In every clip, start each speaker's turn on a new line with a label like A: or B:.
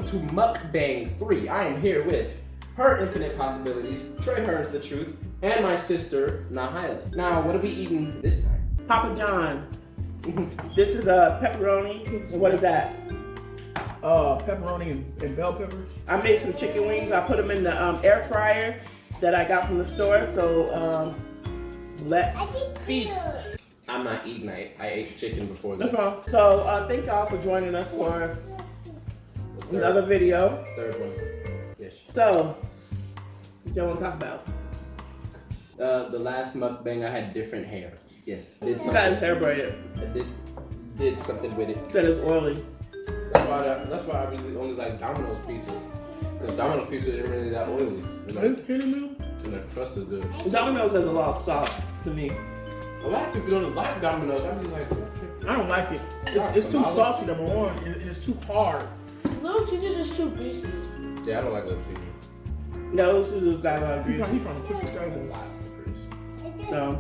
A: welcome to MukBang 3. I am here with her Infinite Possibilities, Trey Hearns the Truth, and my sister, Nahyla. Now, what are we eating this time?
B: Papa John. This is pepperoni. And what is that?
C: Pepperoni and bell peppers.
B: I made some chicken wings. I put them in the air fryer that I got from the store. So let's feast.
A: I'm not eating. I ate chicken before this.
B: That's wrong. So thank y'all for joining us for another video.
A: Third one. Yes.
B: So, what y'all want to talk about?
A: The last MukBang I had different hair. Yes. Did
B: You got his
A: something.
B: hair braided.
A: I did something with it.
B: Said it's oily.
A: That's why I really only like Domino's pizza. Because Domino's pizza isn't really that oily.
C: Are you kidding me?
A: And the crust is good.
B: Domino's has a lot of sauce to me.
A: A lot of people don't like Domino's. I'm just like,
C: I don't like it. It's too salty, number one, and it's too hard.
D: Little Caesars is too greasy.
A: yeah, I don't like Little Caesars.
B: No, this is got a lot of
C: He's
B: grease.
C: trying to push the
A: A lot of grease.
B: So,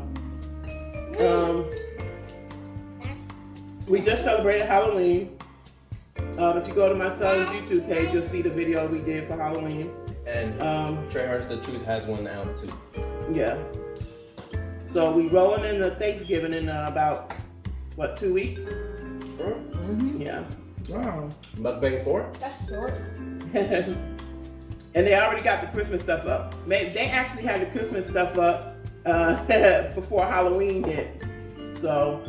B: we just celebrated Halloween. If you go to my son's YouTube page, you'll see the video we did for Halloween.
A: And Trey Hearns the Truth has one out too.
B: Yeah. So we rolling into Thanksgiving in about, what, 2 weeks?
A: 4?
C: Mm-hmm.
B: Yeah.
C: Wow.
A: MukBang 4?
D: That's short.
B: And they already got the Christmas stuff up. They actually had the Christmas stuff up before Halloween hit. So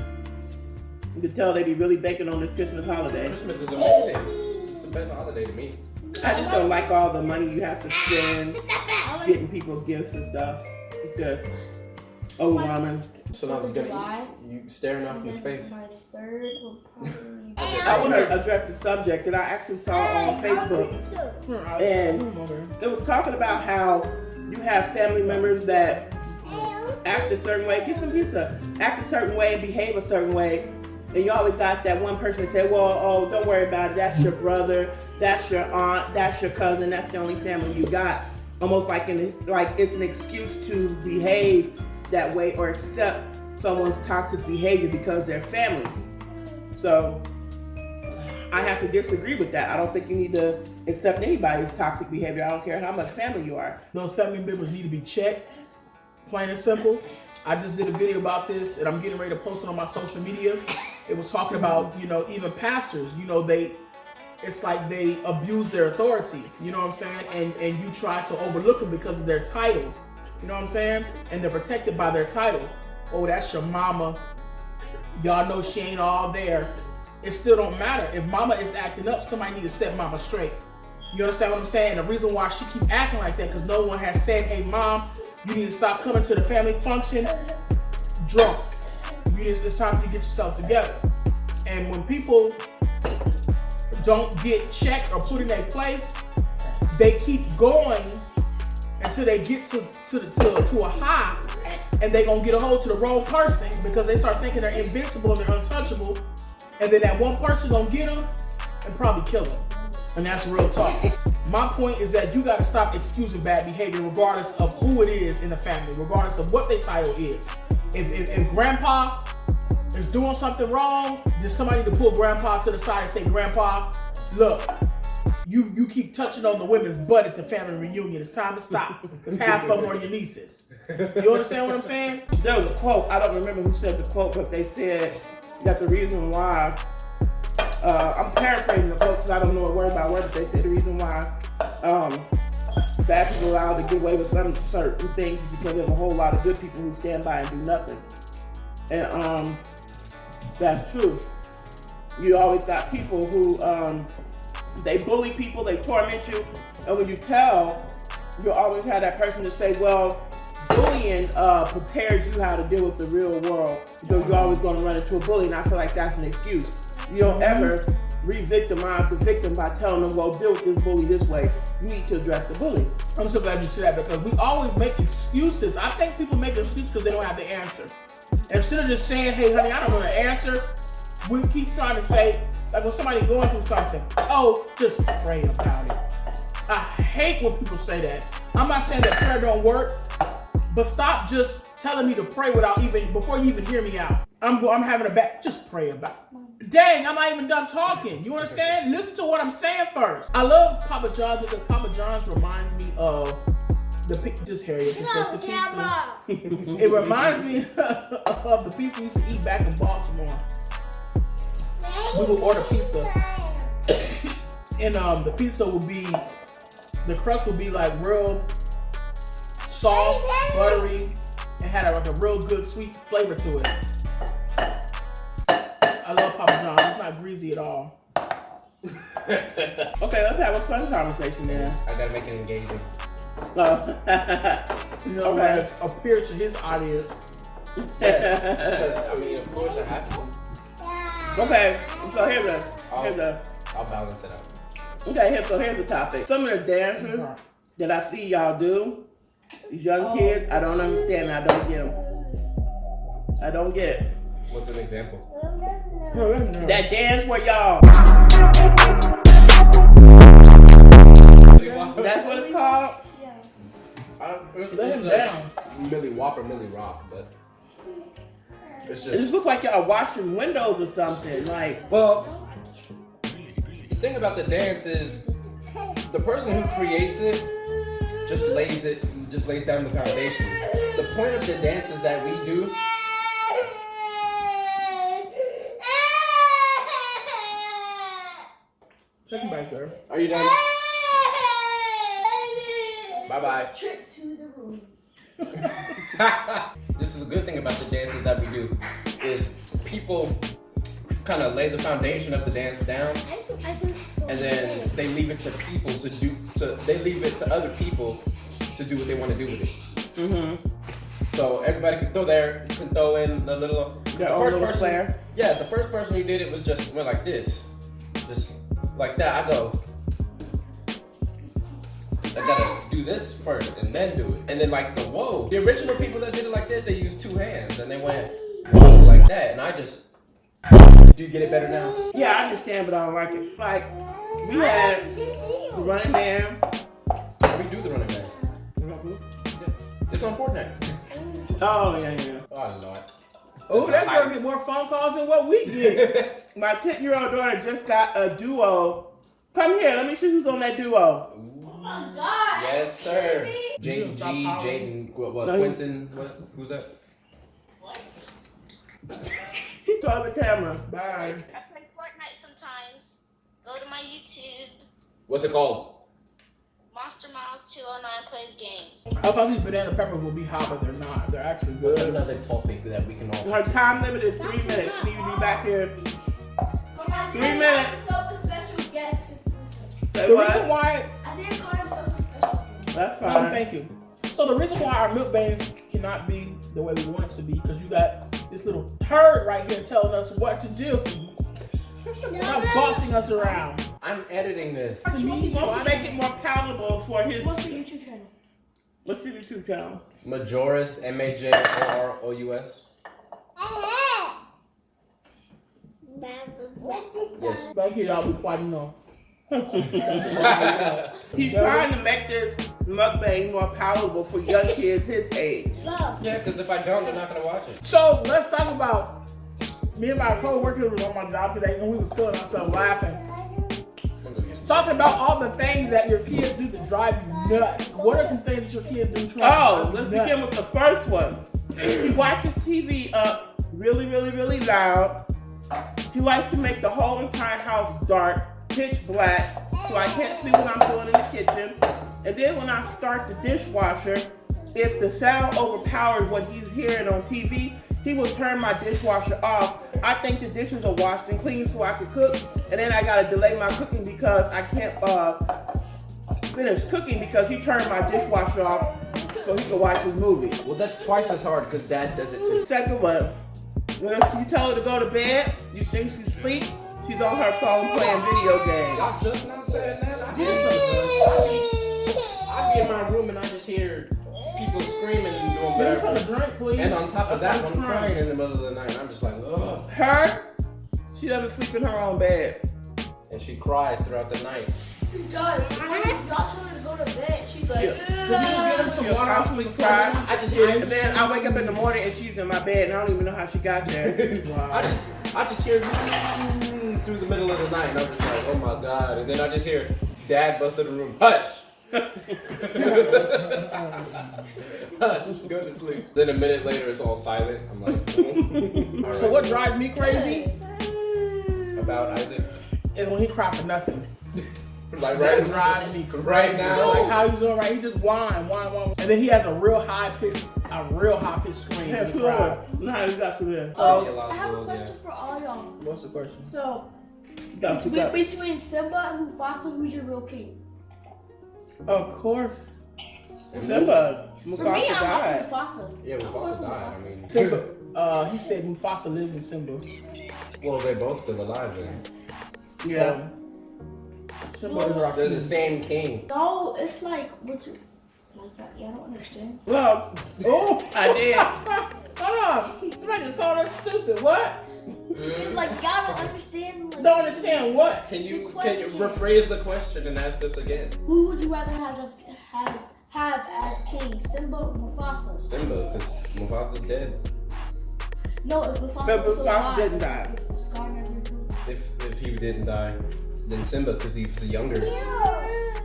B: you can tell they be really banking on this Christmas holiday.
A: Christmas is amazing. It's the best holiday to me.
B: I just don't like all the money you have to spend getting people gifts and stuff. It's just overwhelming.
A: So now you staring off into space.
D: My third will probably be.
B: I want to address the subject that I actually saw on Facebook. And it was talking about how you have family members that act a certain way, get some pizza, act a certain way and behave a certain way. And you always got that one person that say, well, oh, don't worry about it. That's your brother, that's your aunt, that's your cousin, that's the only family you got. Almost like it's an excuse to behave that way or accept someone's toxic behavior because they're family. So I have to disagree with that. I don't think you need to accept anybody's toxic behavior. I don't care how much family you are.
C: Those family members need to be checked, plain and simple. I just did a video about this, and I'm getting ready to post it on my social media. It was talking about, even pastors, it's like they abuse their authority, you know what I'm saying? And you try to overlook them because of their title, you know what I'm saying? And they're protected by their title. Oh, that's your mama. Y'all know she ain't all there. It still don't matter. If mama is acting up, somebody need to set mama straight. You understand what I'm saying? The reason why she keep acting like that, because no one has said, hey, mom, you need to stop coming to the family function drunk. It's time for you to get yourself together. And when people don't get checked or put in their place, they keep going until they get to a high, and they gonna get a hold to the wrong person because they start thinking they're invincible and they're untouchable, and then that one person gonna get them and probably kill them. And that's real talk. My point is that you gotta stop excusing bad behavior regardless of who it is in the family, regardless of what their title is. If grandpa is doing something wrong, then somebody need to pull grandpa to the side and say, grandpa, look, you keep touching on the women's butt at the family reunion. It's time to stop. Because half of them are your nieces. You understand what I'm saying?
B: There was a quote, I don't remember who said the quote, but they said that the reason why, I'm paraphrasing the quote because I don't know it word by word, but they said the reason why bad people are allowed to get away with some certain things is because there's a whole lot of good people who stand by and do nothing. And that's true. You always got people who, they bully people, they torment you, and when you tell, you'll always have that person to say, well, bullying prepares you how to deal with the real world, so you're always going to run into a bully, and I feel like that's an excuse. You don't ever re-victimize the victim by telling them, well, deal with this bully this way. You need to address the bully.
C: I'm so glad you said that because we always make excuses. I think people make excuses because they don't have the answer. Instead of just saying, hey, honey, I don't know the answer, we keep trying to say, like when somebody's going through something, oh, just pray about it. I hate when people say that. I'm not saying that prayer don't work, but stop just telling me to pray before you even hear me out. I'm having a bad, just pray about it. Dang, I'm not even done talking. You understand? Listen to what I'm saying first. I love Papa John's because Papa John's reminds me of just Harriet. The pizza. It reminds me of the pizza we used to eat back in Baltimore. We would order pizza, and the pizza would be, the crust would be like real soft, buttery, and had like a real good sweet flavor to it. I love Papa John's. It's not greasy at all.
B: Okay, let's have a fun conversation then.
A: I gotta make it engaging.
C: You know,
B: Okay.
C: like, appear to his audience.
A: Yes. Because, I mean, of course I have to.
B: Okay, so here's the
A: I'll balance it out.
B: okay. So here's the topic. Some of the dances that I see y'all do, these young kids, I don't understand. I don't get them. I don't get it.
A: What's an example?
B: That dance where y'all. That's what it's called.
C: Let him down.
A: Millie Whopper, Millie Rock, but it's
B: It just
A: just.
B: looks like y'all washing windows or something. Like,
A: Well, the thing about the dance is the person who creates it just lays down the foundation. The point of the dances that we do.
C: Check him back there.
A: Are you done? Bye bye.
D: Trip to the room.
A: This is a good thing about the dances that we do is people kind of lay the foundation of the dance down, and then they leave it to people they leave it to other people to do what they want to do with it.
B: mm-hmm.
A: So everybody can throw in the little
B: flair.
A: Yeah, the first person who did it went like this, just like that. I gotta do this first and then do it, and then like the original people that did it like this, they used two hands and they went whoa like that, and I just. Do you get it better now?
B: Yeah, I understand, but I don't like it. Like, we had the running man.
A: We do the running man. It's on Fortnite.
B: Oh, yeah.
A: Oh Lord.
C: Oh, that girl get more phone calls than what we get.
B: My 10-year-old daughter just got a duo. Come here, let me see who's on that duo.
D: Oh my God.
A: Yes, sir.
C: Jaden,
A: Jaden, what,
B: No,
A: Quentin, who's that?
B: Tell the camera.
C: Bye.
E: I play Fortnite sometimes. Go to my YouTube.
A: What's it called?
E: Monster Miles 209 plays games.
C: I thought these banana peppers would be hot, but they're not. They're actually
A: What's
C: good.
A: another topic that we can all.
B: Her time limit is 3 minutes. She need to be back here. 3 minutes.
D: Himself a special guest.
B: Say
C: The
B: what?
C: reason why,
D: I think he called himself a special guest.
B: That's
C: no,
B: fine.
C: thank you. So the reason why our MukBangs cannot be the way we want it to be, because you got this little turd right here telling us what to do. Stop bossing us around.
A: I'm editing this.
C: To me,
B: He wants to make it more palatable for his.
D: What's the YouTube channel?
B: What's your YouTube channel?
A: Majoris, MAJOROUS. Yes.
C: Thank you, y'all. Be quiet enough.
B: He's trying to make this mukbang more palatable for young kids his age.
A: Yeah, because if I don't, they're not gonna watch it.
C: So let's talk about me and my co-worker was on my job today, and we was killing ourselves laughing, talking about all the things that your kids do to drive you nuts. What are some things that your kids do to drive
B: Oh,
C: you
B: let's
C: nuts?
B: begin with the first one. He watches TV up really, really, really loud. He likes to make the whole entire house dark, pitch black, so I can't see what I'm doing in the kitchen. And then when I start the dishwasher, if the sound overpowers what he's hearing on TV, he will turn my dishwasher off. I think the dishes are washed and clean so I can cook, and then I gotta delay my cooking because I can't finish cooking because he turned my dishwasher off so he can watch his movie.
A: Well, that's twice as hard because Dad does it too.
B: Second one, when you tell her to go to bed, you think she's asleep, she's on her phone playing video games.
A: I'm just not saying that. I be in my room and I just hear people screaming and doing
C: Give me some
A: whatever.
C: to drink, please.
A: And on top of
C: That's
A: that,
C: what
A: I'm
C: I'm
A: crying in the middle of the night. And I'm just like, ugh.
B: Her, she doesn't sleep in her own bed.
A: And she cries throughout the night.
D: He does. Y'all told her to go to bed. She's like,
C: Could you get him some
B: She'll
C: water?
B: constantly cry.
A: I just hear
B: And then I wake up in the morning and she's in my bed and I don't even know how she got there.
A: I just I just hear through the middle of the night, and I'm just like, oh my god. And then I just hear Dad bust in the room, hush. Hush, go to sleep. Then a minute later, it's all silent. I'm like, all right.
C: So what drives me crazy
A: About Isaac?
C: is when he cry for nothing.
A: Like
C: That
A: right,
C: drives me crazy.
A: right now.
C: Like how he's doing right. He just whine. And then he has a real high pitch scream.
B: Yeah,
C: when he cry.
B: Nah, you got to this.
A: Oh,
D: I have a question for all y'all.
C: What's the question?
D: So,
B: Got you.
D: between Simba and Mufasa, who's your real king?
C: Of course.
B: Simba.
D: For me,
B: Mufasa
D: I'm
B: died.
D: Mufasa.
A: Yeah, Mufasa died. I mean,
C: Simba. He said Mufasa lives in Simba.
A: well, they're both still alive then.
B: Yeah.
C: Simba is our
A: They're the
C: king.
A: same king.
D: No, it's like, what you, like that. Yeah, I don't understand.
B: Well,
C: Oh,
B: I did.
C: hold on. Somebody just called us stupid. What?
D: It's like, y'all don't understand. Like,
C: Don't understand what?
A: Can you
D: Good question.
A: rephrase the question and ask us again?
D: who would you rather have as king, Simba or Mufasa?
A: Simba, because Mufasa's dead.
D: No, if Mufasa
B: But
D: was still
B: Mufasa
D: alive.
B: didn't die.
D: If Scar never killed him.
A: If he didn't die, then Simba, because he's younger,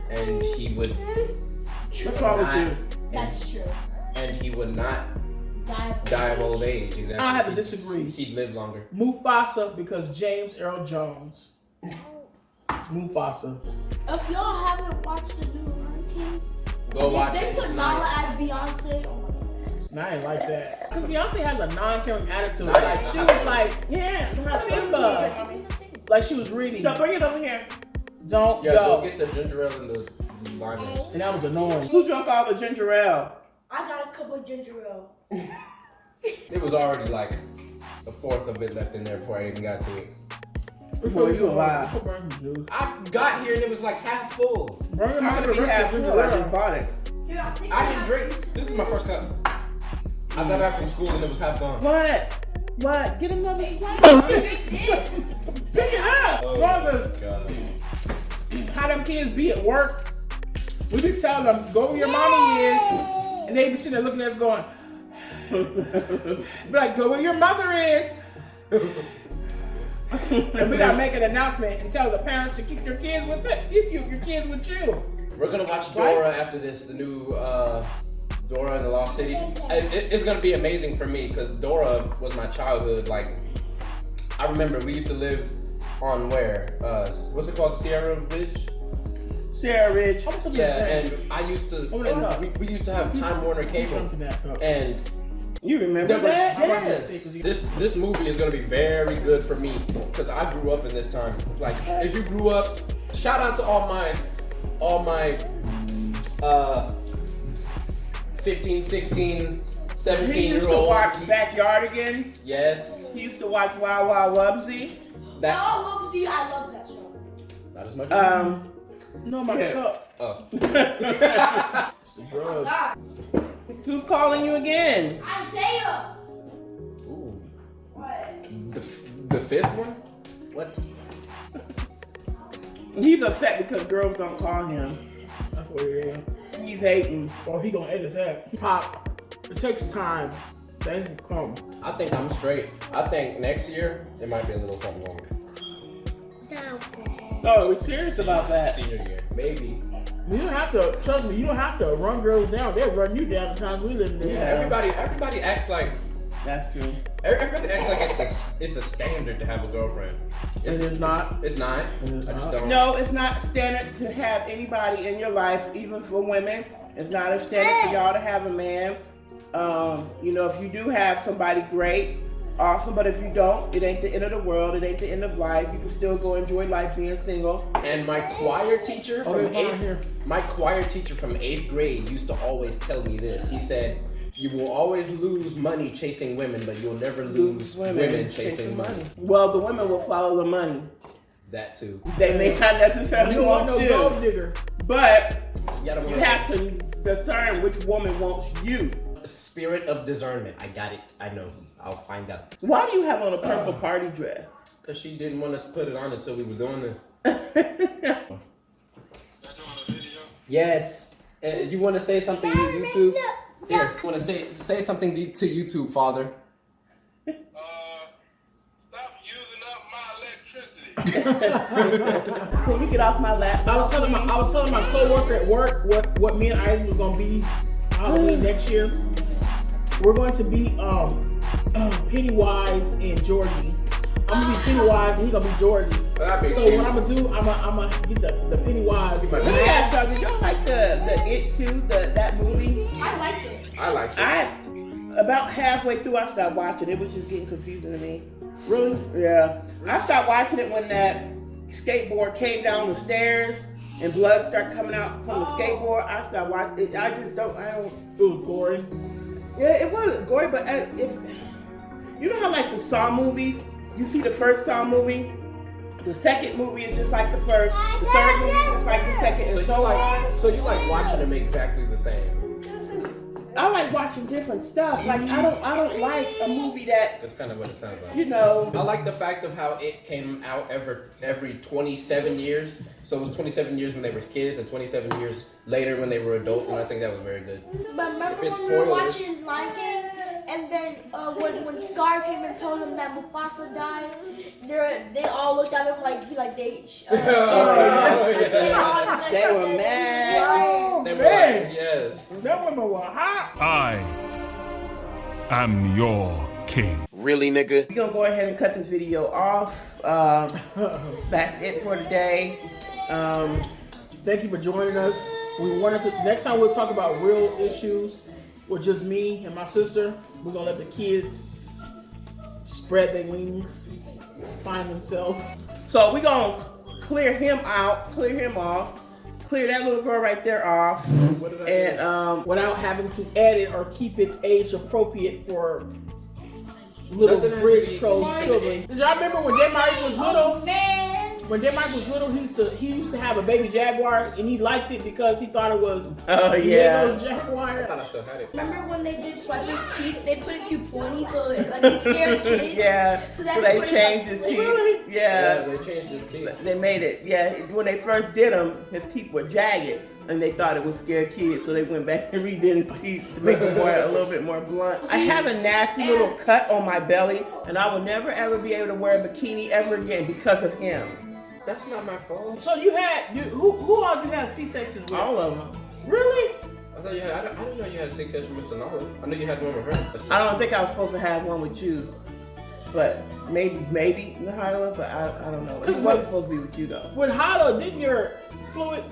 A: and he would
B: What's wrong with you?
D: That's true.
A: and he would not
D: Die
A: of old age. Exactly.
C: I have to disagree.
A: He'd live longer.
C: Mufasa because James Earl Jones. Mufasa.
D: If y'all haven't watched the new Lion King,
A: Go watch
D: they
A: it.
D: put
A: It's
D: Nala
A: nice.
D: as Beyonce. Oh my god.
C: And I ain't like that. Because Beyonce has a non-caring attitude. Like, she was like,
B: Yeah.
C: Simba. Like she was reading.
B: So bring it over here.
C: Don't
A: Yeah, go
C: go.
A: get the ginger ale and the lime.
C: And that was annoying.
B: Who drunk all the ginger ale?
D: I got a cup of ginger ale.
A: It was already like a fourth of it left in there before I even got to it.
B: Boy, you alive.
C: Let's go burn some juice.
A: I got here and it was like half full.
C: Burn them
B: How
C: out
B: could
C: of
B: it
C: the
B: be half
C: rest of the
B: full? I
C: ginger
B: just
C: ale.
B: bought it.
D: Here, I think
A: I didn't drink. This is my first cup. I got back from school and it was half gone.
B: What? What? Get another slide.
D: Drink this.
C: Pick it up.
A: Oh
C: Brothers,
A: God.
C: how them kids be at work. We be telling them, go where your mommy is. And they be sitting there looking at us going, be like, go where your mother is. And we gotta make an announcement and tell the parents to keep your kids with it. Keep your kids with you.
A: We're gonna watch Dora after this, the new Dora in the Lost City. It's gonna be amazing for me because Dora was my childhood. Like, I remember we used to live on where? What's it called? Sierra Ridge?
B: Sarah Ridge.
A: Yeah, and I used to, and we used to have Time Warner Cable, and
B: You remember
A: there were,
B: that?
A: yes. This movie is gonna be very good for me because I grew up in this time. Like, if you grew up, shout out to all my 15, 16, 17
B: He
A: year
B: used to
A: olds.
B: watch Backyardigans.
A: Yes,
B: He used to watch Wild Wild Wubsy.
A: that
D: Oh, Whoopsie, I love that show.
A: not as much.
C: No, my
B: Yeah.
C: cup.
A: Oh.
C: The drugs.
D: God.
B: Who's calling you again?
D: Isaiah.
A: Ooh.
D: What?
A: The fifth one? What?
B: He's upset because girls don't call him.
C: That's what it is.
B: He's hating.
C: Or he gonna edit that. Pop, it takes time. Things will come.
A: I think I'm straight. I think next year there might be a little something wrong.
B: Oh, we're serious about that.
A: Senior year, maybe.
C: You don't have to, trust me, you don't have to run girls down. They'll run you down the times we live there.
A: Yeah, everybody acts like
B: That's true.
A: everybody acts like it's a standard to have a girlfriend.
C: It is not.
A: It's not.
C: It is
A: I just
C: not.
A: don't.
B: No, it's not standard to have anybody in your life, even for women. It's not a standard for y'all to have a man. You know, if you do have somebody great, awesome, but if you don't, it ain't the end of the world. It ain't the end of life. You can still go enjoy life being single.
A: And my choir teacher from
C: they're fine here.
A: my choir teacher from 8th grade used to always tell me this. He said, "You will always lose money chasing women, but you'll never lose women chasing money."
B: Well, the women will follow the money.
A: That too.
B: They may not necessarily
C: You want
B: want
C: no
B: to,
C: gold digger.
B: but
A: gotta
B: you have to discern which woman wants you.
A: Spirit of discernment. I got it. I know. I'll find out.
B: Why do you have on a purple party dress?
A: Cause she didn't want to put it on until we were doing it. Yes. And you want to say something to YouTube? Here. You want to say something to YouTube, Father?
F: Stop using
B: Can you get off my lap?
C: I was telling my coworker at work what me and Isaac was gonna be Halloween next year. We're going to be Pennywise and Georgie. I'm gonna be Pennywise and he's gonna be Georgie. So what I'm gonna do, I'm gonna get the Pennywise.
B: Let me ask y'all, did y'all like the It too, that movie?
D: I liked it.
A: I like it.
B: About halfway through, I stopped watching. It was just getting confusing to me.
C: Really?
B: Yeah. I stopped watching it when that skateboard came down the stairs and blood started coming out from the skateboard. I stopped watching it. I don't.
C: It was gory.
B: Yeah, it wasn't gory, but if you know how like the Saw movies, you see the first Saw movie, the second movie is just like the first, the third movie is just like the second, and
A: So you like watching them exactly the same.
B: I like watching different stuff. Like I don't like a movie that,
A: That's kind of what it sounds like.
B: you know.
A: I like the fact of how it came out every 27 years. So it was 27 years when they were kids and 27 years later when they were adults, and I think that was very good.
D: But remember
A: If it's
D: when we were
A: spoilers.
D: watching Lion King, and then when Scar came and told him that Mufasa died, they all looked at him like they
B: They were mad.
A: They were
C: man.
A: like, yes.
C: That woman was hot.
F: I am your king.
A: Really, nigga?
B: We're gonna go ahead and cut this video off. That's it for today.
C: Thank you for joining us. Next time we'll talk about real issues with just me and my sister. We're gonna let the kids spread their wings, find themselves.
B: So we're gonna clear him out, clear him off, clear that little girl right there off, and
C: Without having to edit or keep it age appropriate for little
A: Nothing has to
C: bridge
A: be-
C: trolls children. Did y'all remember when Denmark was little?
D: Man.
C: When Denmark was little, he used to have a baby jaguar, and he liked it because he thought it was Diego's jaguar.
A: I thought I still had it.
D: Remember when they did Swiper's teeth? They put it too pointy so it scared kids.
B: yeah.
D: So
B: So
D: they
B: they
D: put it
B: changed
D: up-
B: his teeth.
C: Really?
B: Yeah.
A: They changed his teeth.
B: They made it. Yeah. When they first did him, his teeth were jagged, and they thought it would scare kids, so they went back and redid his teeth to make them a little bit more blunt. I have a nasty little cut on my belly, and I will never ever be able to wear a bikini ever again because of him.
A: That's not my fault.
C: So who all you had C-sections with?
B: All of them.
C: Really?
A: I thought you had. I didn't know you had a 6-session with Sonara. I knew you had one with her.
B: I don't think I was supposed to have one with you, but maybe Nyla, but I don't know. It wasn't supposed to be with you though.
C: With Hala, didn't your fluid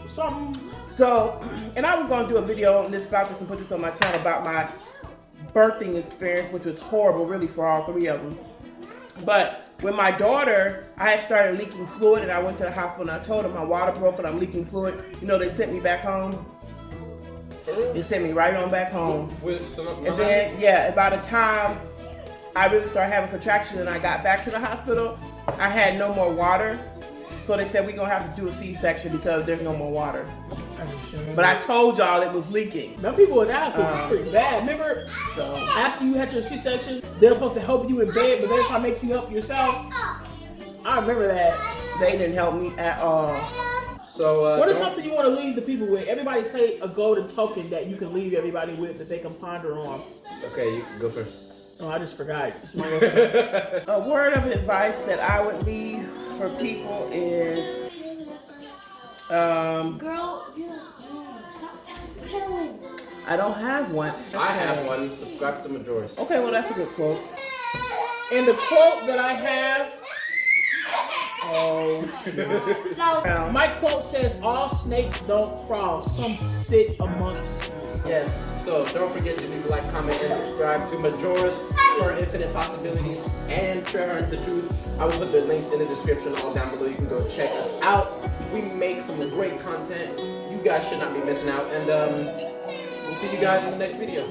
C: something?
B: So, and I was going to do a video on this about this and put this on my channel about my birthing experience, which was horrible really for all three of them. But with my daughter, I had started leaking fluid, and I went to the hospital and I told them my water broke and I'm leaking fluid. You know, they sent me back home. They sent me right on back home. And then, yeah, by the time I really started having contractions and I got back to the hospital, I had no more water. So they said, we're going to have to do a C-section because there's no more water. But I told y'all it was leaking.
C: Them people in the hospital was pretty bad. Remember, after you had your C-section, they were supposed to help you in bed, but they were trying to make you help yourself. I remember that.
B: They didn't help me at all.
A: So,
C: What is something you want to leave the people with? Everybody say a golden token that you can leave everybody with that they can ponder on.
A: Okay, you go first.
C: Oh, I just forgot. It's my turn.
B: A word of advice that I would leave for people is,
D: Girl, stop telling.
B: I don't have one.
A: I have one. Subscribe to Majora's.
B: Okay, well that's a good quote.
C: And the quote that I have, oh shit. My quote says, all snakes don't crawl, some sit amongst you.
A: Yes. So don't forget to leave a like, comment, and subscribe to Majora's for infinite possibilities and Trevor the Truth. I will put the links in the description all down below. You can go check us out. We make some great content. You guys should not be missing out. And we'll see you guys in the next video.